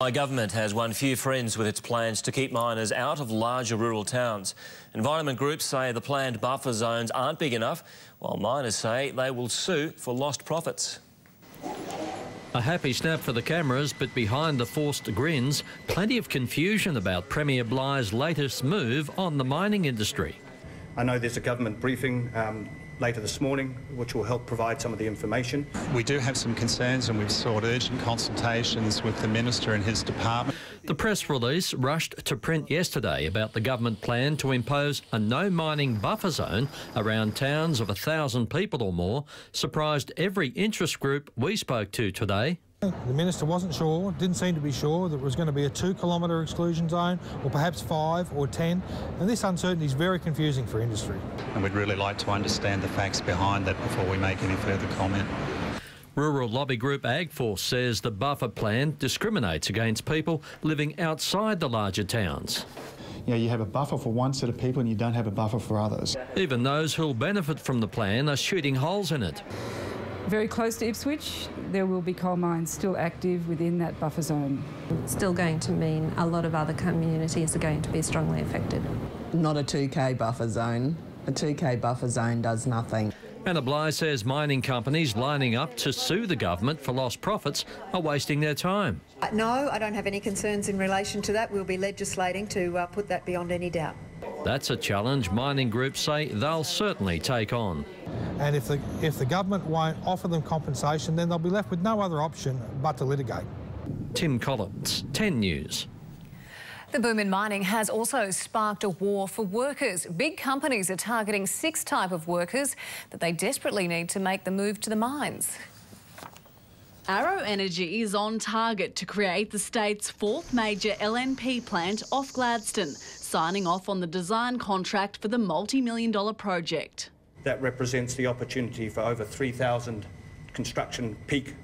My government has won few friends with its plans to keep miners out of larger rural towns. Environment groups say the planned buffer zones aren't big enough, while miners say they will sue for lost profits. A happy snap for the cameras, but behind the forced grins, plenty of confusion about Premier Bligh's latest move on the mining industry. I know there's a government briefing later this morning which will help provide some of the information. We do have some concerns and we've sought urgent consultations with the Minister and his department. The press release rushed to print yesterday about the government plan to impose a no mining buffer zone around towns of 1,000 people or more surprised every interest group we spoke to today. The Minister wasn't sure, didn't seem to be sure that it was going to be a 2-kilometre exclusion zone or perhaps 5 or 10, and this uncertainty is very confusing for industry. And we'd really like to understand the facts behind that before we make any further comment. Rural lobby group AgForce says the buffer plan discriminates against people living outside the larger towns. You know, you have a buffer for one set of people and you don't have a buffer for others. Even those who'll benefit from the plan are shooting holes in it. Very close to Ipswich, there will be coal mines still active within that buffer zone. It's still going to mean a lot of other communities are going to be strongly affected. Not a 2K buffer zone. A 2K buffer zone does nothing. Anna Bligh says mining companies lining up to sue the government for lost profits are wasting their time. No, I don't have any concerns in relation to that. We'll be legislating to put that beyond any doubt. That's a challenge mining groups say they'll certainly take on. And if the government won't offer them compensation, then they'll be left with no other option but to litigate. Tim Collins, 10 News. The boom in mining has also sparked a war for workers. Big companies are targeting 6 types of workers that they desperately need to make the move to the mines. Arrow Energy is on target to create the state's 4th major LNP plant off Gladstone, signing off on the design contract for the multi-million-dollar project. That represents the opportunity for over 3,000 construction peak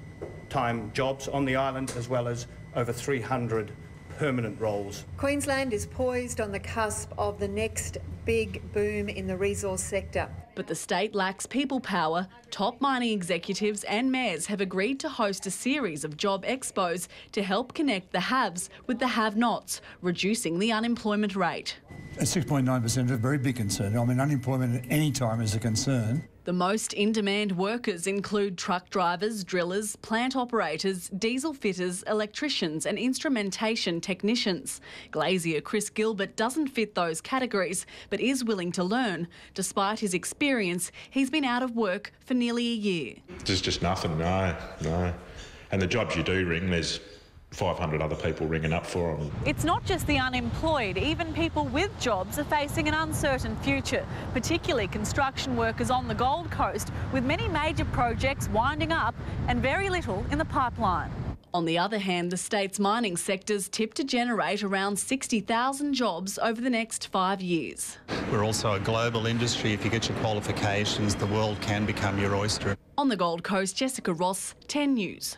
time jobs on the island, as well as over 300 permanent roles. Queensland is poised on the cusp of the next big boom in the resource sector. But the state lacks people power. Top mining executives and mayors have agreed to host a series of job expos to help connect the haves with the have-nots, reducing the unemployment rate. 6.9% is a very big concern. I mean, unemployment at any time is a concern. The most in-demand workers include truck drivers, drillers, plant operators, diesel fitters, electricians and instrumentation technicians. Glazier Chris Gilbert doesn't fit those categories, but is willing to learn. Despite his experience, he's been out of work for nearly a year. There's just nothing, no. And the jobs you do ring, there's 500 other people ringing up for them. It's not just the unemployed, even people with jobs are facing an uncertain future, particularly construction workers on the Gold Coast, with many major projects winding up and very little in the pipeline. On the other hand, the state's mining sector's tipped to generate around 60,000 jobs over the next 5 years. We're also a global industry. If you get your qualifications, the world can become your oyster. On the Gold Coast, Jessica Ross, 10 News.